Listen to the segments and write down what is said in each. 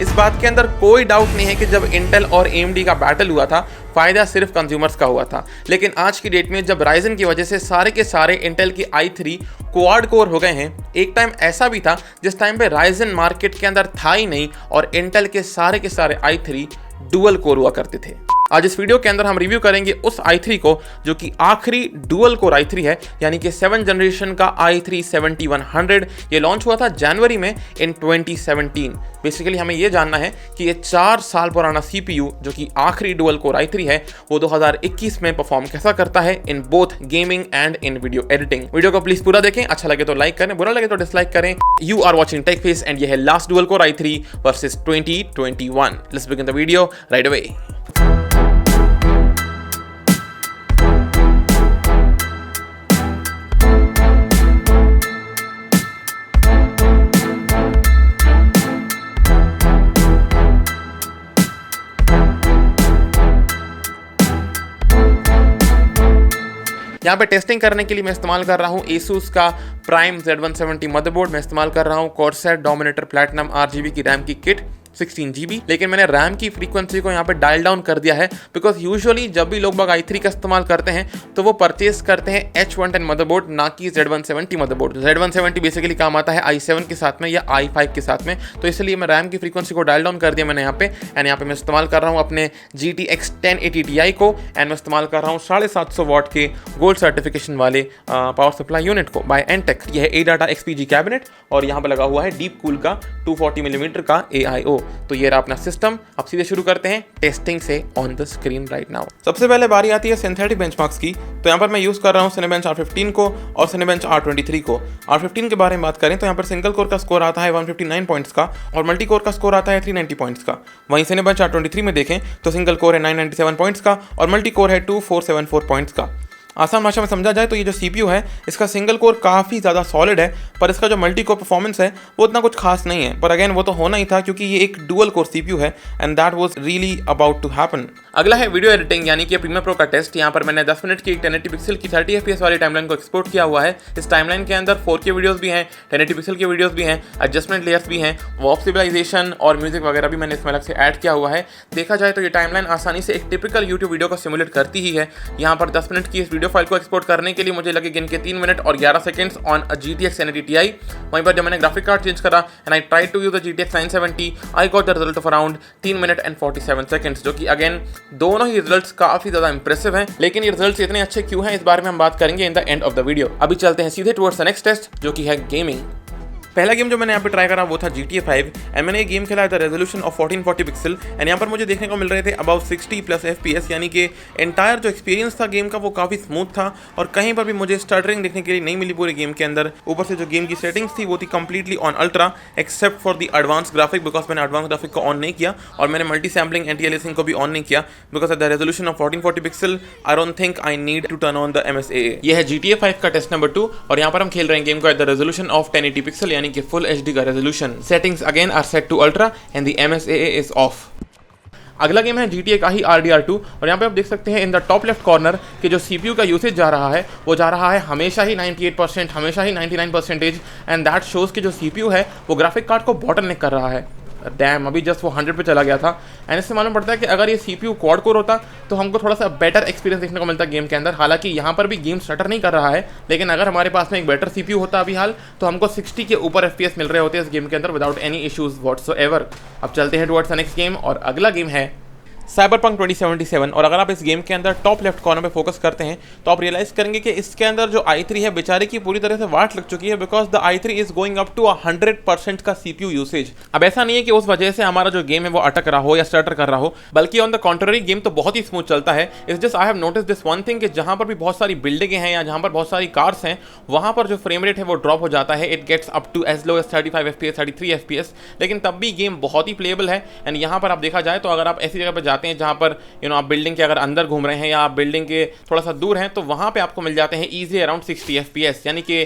इस बात के अंदर कोई डाउट नहीं है कि जब इंटेल और AMD का बैटल हुआ था, फ़ायदा सिर्फ कंज्यूमर्स का हुआ था। लेकिन आज की डेट में जब राइजन की वजह से सारे के सारे इंटेल की i3 क्वाड कोर हो गए हैं, एक टाइम ऐसा भी था जिस टाइम पे राइजन मार्केट के अंदर था ही नहीं और इंटेल के सारे i3 डुअल कोर हुआ करते थे। आज इस वीडियो के अंदर हम रिव्यू करेंगे उस i3 को जो कि आखिरी डुअल कोर i3 है, यानी कि 7th जनरेशन का i3 7100। ये लॉन्च हुआ था जनवरी में इन 2017। बेसिकली हमें ये जानना है कि ये 4 साल पुराना CPU जो कि आखिरी डुअल कोर i3 है, वो 2021 में परफॉर्म कैसा करता है in both gaming and in video editing. Video को प्लीज पूरा देखें, अच्छा लगे तो लाइक करें, बुरा लगे तो डिसलाइक करें। यू आर वॉचिंग टेकफेस एंड ये है last dual core i3 versus 2021। Let's begin the video right away. यहाँ पे टेस्टिंग करने के लिए मैं इस्तेमाल कर रहा हूँ Asus का Prime Z170 मदरबोर्ड। मैं इस्तेमाल कर रहा हूँ Corsair Dominator Platinum 8GB की रैम की किट 16GB। लेकिन मैंने रैम की फ्रीक्वेंसी को यहाँ पे डायल डाउन कर दिया है बिकॉज यूजुअली जब भी लोग i3 का इस्तेमाल करते हैं तो वो परचेज करते हैं H110 मदरबोर्ड, ना कि Z170 मदरबोर्ड। Z170 बेसिकली काम आता है i7 के साथ में या i5 के साथ में, तो इसलिए मैं रैम की फ्रीक्वेंसी को डायल डाउन कर दिया मैंने यहाँ पे। एंड यहाँ पे मैं इस्तेमाल कर रहा हूँ अपने GTX 1080 Ti को, एंड मैं इस्तेमाल कर रहा हूँ 750 वाट के गोल्ड सर्टिफिकेशन वाले पावर सप्लाई यूनिट को बाय एनटेक। यह है ADATA XPG कैबिनेट और यहाँ पे लगा हुआ है डीप कूल का 240 मिलीमीटर का AIO। तो ये रहा अपना सिस्टम। अब सीधे शुरू करते हैं टेस्टिंग से on the screen right now. सबसे पहले बारी आती है सिंथेटिक बेंचमार्क्स की। तो यहाँ पर मैं यूज कर रहा हूँ Cinebench R15 को और Cinebench R23 को। R15 के बारे में बात करें तो यहाँ पर सिंगल कोर का स्कोर आता है 159 पॉइंट्स का और मल्टी कोर का स्कोर आता है 390 पॉइंट्स का। वहीं Cinebench R23 में देखें तो सिंगल कोर है 997 पॉइंट्स का और मल्टी कोर है 2474 पॉइंट्स का। आसान भाषा में समझा जाए तो ये जो CPU है इसका सिंगल कोर काफ़ी ज़्यादा सॉलिड है, पर इसका जो मल्टी कोर परफॉर्मेंस है वो उतना कुछ खास नहीं है। पर अगेन वो तो होना ही था क्योंकि ये एक डुअल कोर CPU है and that was really about to happen. अगला है वीडियो एडिटिंग यानी कि प्रीमियर प्रो का टेस्ट। यहाँ पर मैंने 10 मिनट की एक 1080 पिक्सल की 30 FPS वाली टाइमलाइन को एक्सपोर्ट किया हुआ है। इस टाइमलाइन के अंदर 4K वीडियोस भी हैं, 1080 पिक्सल के वीडियोस भी हैं, एडजस्टमेंट लेयर्स भी हैं, वॉप स्टेबलाइजेशन और म्यूजिक वगैरह भी मैंने इसमें अलग से ऐड किया हुआ है। देखा जाए तो ये टाइमलाइन आसानी से एक टिपिकल यूट्यूब वीडियो को सिमुलेट करती ही है। यहाँ पर 10 मिनट की इस वीडियो फाइल को एक्सपोर्ट करने के लिए मुझे लगे गिन के 3 मिनट और 11 सेकंड्स ऑन GTX 1080 Ti। वहीं पर जब मैंने ग्राफिक कार्ड चेंज करा and I try to use the GTX 970, I got the result of around 3 minute and 47 seconds, जो कि अगेन दोनों ही रिजल्ट्स काफी ज्यादा इंप्रेसिव हैं। लेकिन ये रिजल्ट्स इतने अच्छे क्यों हैं, इस बारे में हम बात करेंगे in the end of the video. अभी चलते हैं सीधे टुवर्ड्स द नेक्स्ट टेस्ट जो कि है गेमिंग। पहला गेम जो मैंने यहाँ पे ट्राई करा वो था GTA 5 एंड मैंने ये गेम खेला the resolution of 1440 pixel and यहाँ पर मुझे देखने को मिल रहे थे अबाउट 60+ FPS, यानी कि एंटायर जो एक्सपीरियंस था गेम का वो काफ़ी स्मूथ था और कहीं पर भी मुझे स्टटरिंग देखने के लिए नहीं मिली पूरे गेम के अंदर। ऊपर से जो गेम की सेटिंग्स थी वो थी completely on ultra except for the advance graphic, because मैंने एडवांस ग्राफिक को ऑन नहीं किया और मैंने मल्टी सैम्पलिंग एंटी अलियासिंग को भी ऑन नहीं किया because the resolution of 1440 pixel I don't think I need to turn on the MSAA। ये है GTA 5 का टेस्ट नंबर 2 और यहाँ पर हम खेल रहे हैं गेम को at the resolution of 1080 pixel यानी कि full HD resolution. Settings again are set to ultra and the MSAA is off. अगला गेम है GTA का ही RDR2 और यहाँ पे आप देख सकते हैं in the top left corner कि जो CPU का यूसेज जा रहा है वो जा रहा है हमेशा ही 98%, हमेशा ही 99%, एंड दैट शोज कि जो CPU है वो ग्राफिक कार्ड को बॉटलनेक कर रहा है। डैम, अभी जस्ट वो 100 पे चला गया था एंड इससे मालूम पड़ता है कि अगर ये CPU क्वाड कोर होता तो हमको थोड़ा सा बेटर एक्सपीरियंस देखने को मिलता गेम के अंदर। हालांकि यहाँ पर भी गेम स्टटर नहीं कर रहा है, लेकिन अगर हमारे पास में एक बेटर CPU होता अभी हाल तो हमको 60 के ऊपर FPS मिल रहे होते इस गेम के अंदर विदाउट एनी इश्यूज व्हाटसोएवर। अब चलते हैं टुवर्ड्स द नेक्स्ट गेम और अगला गेम है Cyberpunk 2077। और अगर आप इस गेम के अंदर टॉप लेफ्ट कॉर्नर पे फोकस करते हैं तो आप रियलाइज करेंगे कि इसके अंदर जो i3 है बेचारे की पूरी तरह से वाट लग चुकी है because the i3 is going up to 100% का CPU यूसेज। अब ऐसा नहीं है कि उस वजह से हमारा जो गेम है वो अटक रहा हो या स्टटर कर रहा हो, बल्कि ऑन द कॉन्ट्ररी गेम तो बहुत ही स्मूथ चलता है। इस just I have notice this one thing कि जहां पर भी बहुत सारी बिल्डिंगें हैं या जहां पर बहुत सारी कार्स हैं वहां पर जो फ्रेम रेट है वो ड्रॉप हो जाता है। It gets up to as low as 35 FPS, 33 FPS, लेकिन तब भी गेम बहुत ही प्लेबल है। एंड यहाँ पर आप देखा जाए तो अगर आप ऐसी जगह पर जाते हैं जहाँ पर आप बिल्डिंग के अगर अंदर घूम रहे हैं या आप बिल्डिंग के थोड़ा सा दूर हैं तो वहां पे आपको मिल जाते हैं इजी अराउंड 60 FPS, यानी कि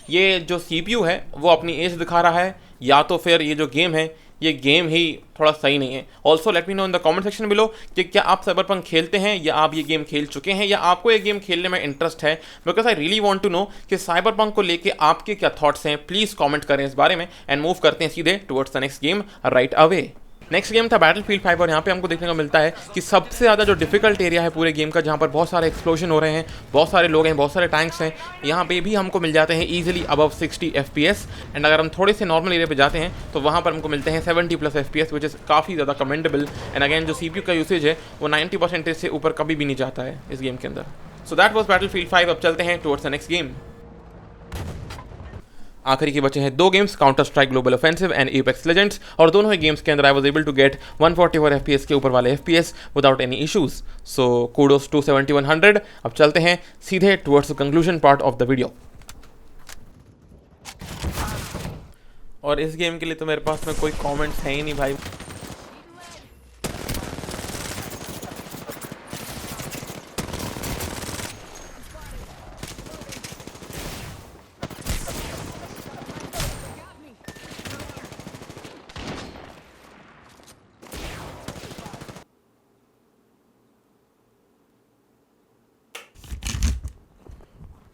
ये जो CPU है वो अपनी एज दिखा रहा है या तो फिर ये जो गेम है ये गेम ही थोड़ा सही नहीं है। Also let me know in the comment section below कि क्या आप साइबरपंक खेलते हैं या आप ये गेम खेल चुके हैं या आपको ये गेम खेलने में इंटरेस्ट है, because I really want to know कि साइबरपंक को लेके आपके क्या थॉट्स हैं। प्लीज़ कमेंट करें इस बारे में एंड मूव करते हैं सीधे towards the next game right away. Next game था बैटलफील्ड 5 और यहाँ पे हमको देखने को मिलता है कि सबसे ज़्यादा जो डिफिकल्ट एरिया है पूरे गेम का, जहाँ पर बहुत सारे एक्सप्लोजन हो रहे हैं, बहुत सारे लोग हैं, बहुत सारे टैंक्स हैं, यहाँ पे भी हमको मिल जाते हैं ईजिली अबव 60 FPS। एंड अगर हम थोड़े से नॉर्मल एरिया पे जाते हैं तो वहाँ पर हमको मिलते हैं 70+ FPS, विच इज़ काफ़ी ज़्यादा कमेंडेबल। एंड अगेन जो CPU का यूसेज है वो 90% से ऊपर कभी भी नहीं जाता है इस गेम के अंदर। So that was battlefield 5। अब चलते हैं टुवर्ड्स द नेक्स्ट गेम। आखिरी के बचे हैं दो games, counter strike global offensive and apex legends, और दोनों ही गेम्स के अंदर I was able to get 144 FPS के ऊपर वाले FPS without any issues. So kudos to 7100। अब चलते हैं सीधे towards the conclusion part of the video. और इस गेम के लिए तो मेरे पास में कोई कमेंट्स है ही नहीं भाई।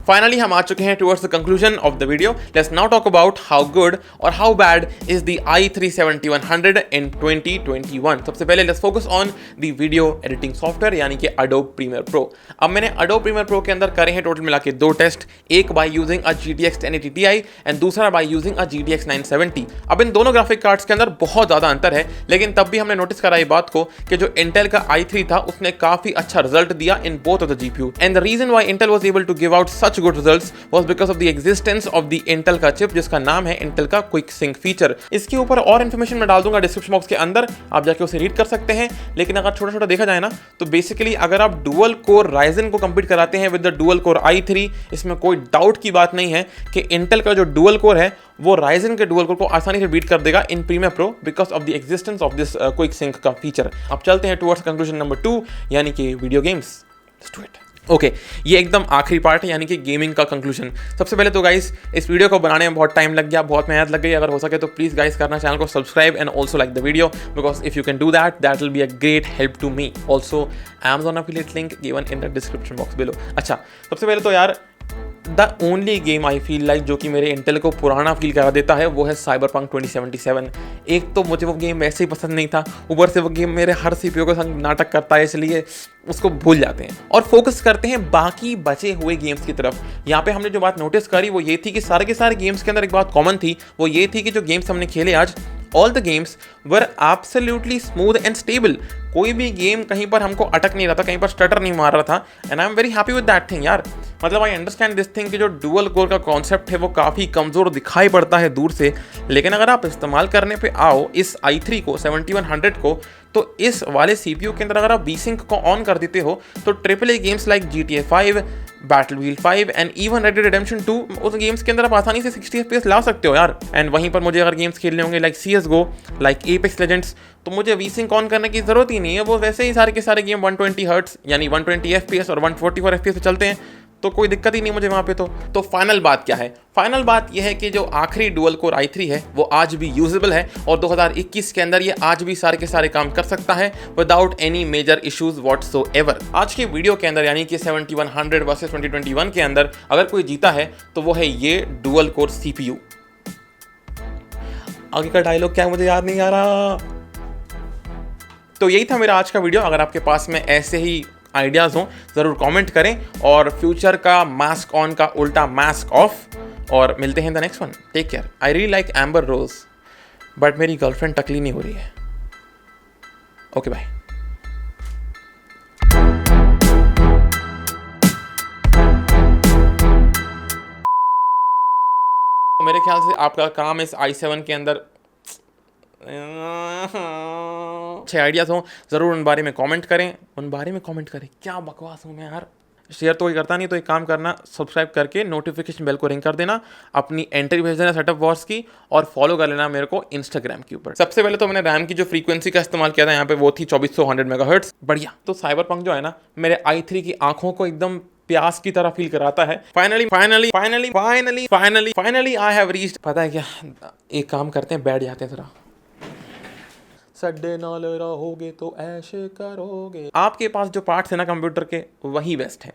फाइनली हम आ चुके हैं towards the conclusion of the video. Let's now talk about how good और how bad is the i3 7100 in 2021। सबसे पहले let's focus on the video editing software यानी कि Adobe Premiere Pro। अब मैंने Adobe Premiere Pro के अंदर करे हैं टोटल मिला के दो टेस्ट, एक by using a GTX 1080 Ti and दूसरा बाय यूजिंग अ GTX 970। अब इन दोनों ग्राफिक कार्ड्स के अंदर बहुत ज़्यादा अंतर है, लेकिन तब भी हमने नोटिस करा ये बात को कि जो इंटेल का i3 था उसने काफ़ी अच्छा रिजल्ट दिया in both of the GPU। And the reason why Intel was able to give out such good results was because of the existence of the Intel का चिप जिसका नाम है Intel का क्विक सिंक फीचर। इसके ऊपर और information मैं डाल दूंगा डिस्क्रिप्शन बॉक्स के अंदर, आप जाके उसे रीड कर सकते हैं। लेकिन अगर छोटा छोटा देखा जाए ना तो बेसिकली अगर आप डुअल कोर राइजन को कंपीट कराते हैं with the dual core i3, इसमें कोई डाउट की बात नहीं है कि इंटेल का जो डुअल कोर है वो राइजन के डुअल कोर को आसानी से बीट कर देगा in Premiere Pro because of the existence of this Quick Sync का फीचर। अब चलते हैं टुवर्ड्स कंक्लूजन नंबर 2 यानी कि video games. Let's do it. Okay, ये एकदम आखिरी पार्ट है यानी कि गेमिंग का कंक्लूजन। सबसे पहले तो गाइस इस वीडियो को बनाने में बहुत टाइम लग गया, बहुत मेहनत लग गई। अगर हो सके तो प्लीज़ गाइस करना चैनल को subscribe and also like the video because if you can do that will be a great help to me. Also Amazon affiliate link given in the description box below. अच्छा, सबसे पहले तो यार the only game I feel like जो कि मेरे Intel को पुराना फील करा देता है वो है Cyberpunk 2077। एक तो मुझे वो गेम वैसे ही पसंद नहीं था, ऊपर से वो गेम मेरे हर CPU के संग नाटक करता है, इसलिए उसको भूल जाते हैं और फोकस करते हैं बाकी बचे हुए गेम्स की तरफ। यहाँ पे हमने जो बात नोटिस करी वो ये थी कि सारे के सारे गेम्स के अंदर एक बात कॉमन थी, वो ये थी कि जो गेम्स हमने खेले आज all the games were absolutely smooth and stable. कोई भी गेम कहीं पर हमको अटक नहीं रहा था, कहीं पर स्टटर नहीं मार रहा था and I am very happy with that thing यार। मतलब आई अंडरस्टैंड दिस थिंग कि जो डुअल कोर का कॉन्सेप्ट है वो काफ़ी कमज़ोर दिखाई पड़ता है दूर से, लेकिन अगर आप इस्तेमाल करने पे आओ इस i3 को 7100 को तो इस वाले CPU के अंदर अगर आप V-Sync को ऑन कर देते हो तो AAA games like GTA 5, Battlefield 5 and even Red Dead Redemption 2 उस गेम्स के अंदर आप आसानी से 60 FPS ला सकते हो यार। एंड वहीं पर मुझे अगर गेम्स खेलने होंगे like CSGO, like Apex Legends, तो मुझे V-Sync ऑन करने की जरूरत ही नहीं है, वो वैसे ही सारे के सारे गेम 120 हर्ट्ज यानी 120 FPS और 144 FPS पे चलते हैं, तो कोई दिक्कत ही नहीं मुझे वहाँ पे। तो फाइनल बात क्या है? फाइनल बात यह है कि जो आखिरी डुअल कोर i3 है वो आज भी यूजेबल है और 2021 के अंदर ये आज भी सारे के सारे काम कर सकता है without any major issues whatsoever. आज के वीडियो के अंदर यानी कि 7100 वर्सेस 2021 के अंदर अगर कोई जीता है तो वो है ये डुअल कोर CPU। आगे का डायलॉग क्या है मुझे याद नहीं आ रहा। तो यही था मेरा आज का वीडियो। अगर आपके पास में ऐसे ही आइडियाज हो जरूर कमेंट करें और फ्यूचर का मास्क ऑन का उल्टा मास्क ऑफ, और मिलते हैं the next one. Take care. I really like Amber Rose but मेरी गर्लफ्रेंड टकली नहीं हो रही है। Okay bye. मेरे ख्याल से आपका काम इस i7 के अंदर अच्छे आइडियाज़ हों ज़रूर उन बारे में कमेंट करें। क्या बकवास हूँ मैं यार। शेयर तो कोई करता नहीं, तो एक काम करना, सब्सक्राइब करके नोटिफिकेशन बेल को रिंग कर देना, अपनी एंट्री भेज देना सेटअप वॉर्स की, और फॉलो कर लेना मेरे को इंस्टाग्राम के ऊपर। सबसे पहले तो मैंने रैम की जो फ्रीक्वेंसी का इस्तेमाल किया था यहाँ पे वो थी 2400 मेगाहर्ट्ज। बढ़िया। तो साइबरपंक जो है ना मेरे i3 की आंखों को एकदम प्यास की तरह फील कराता है। Finally I have reached. पता है क्या, एक काम करते हैं, बैठ जाते हैं जरा। सड्डे नाल रहोगे तो ऐश करोगे। आपके पास जो पार्ट्स है ना कंप्यूटर के वही बेस्ट है।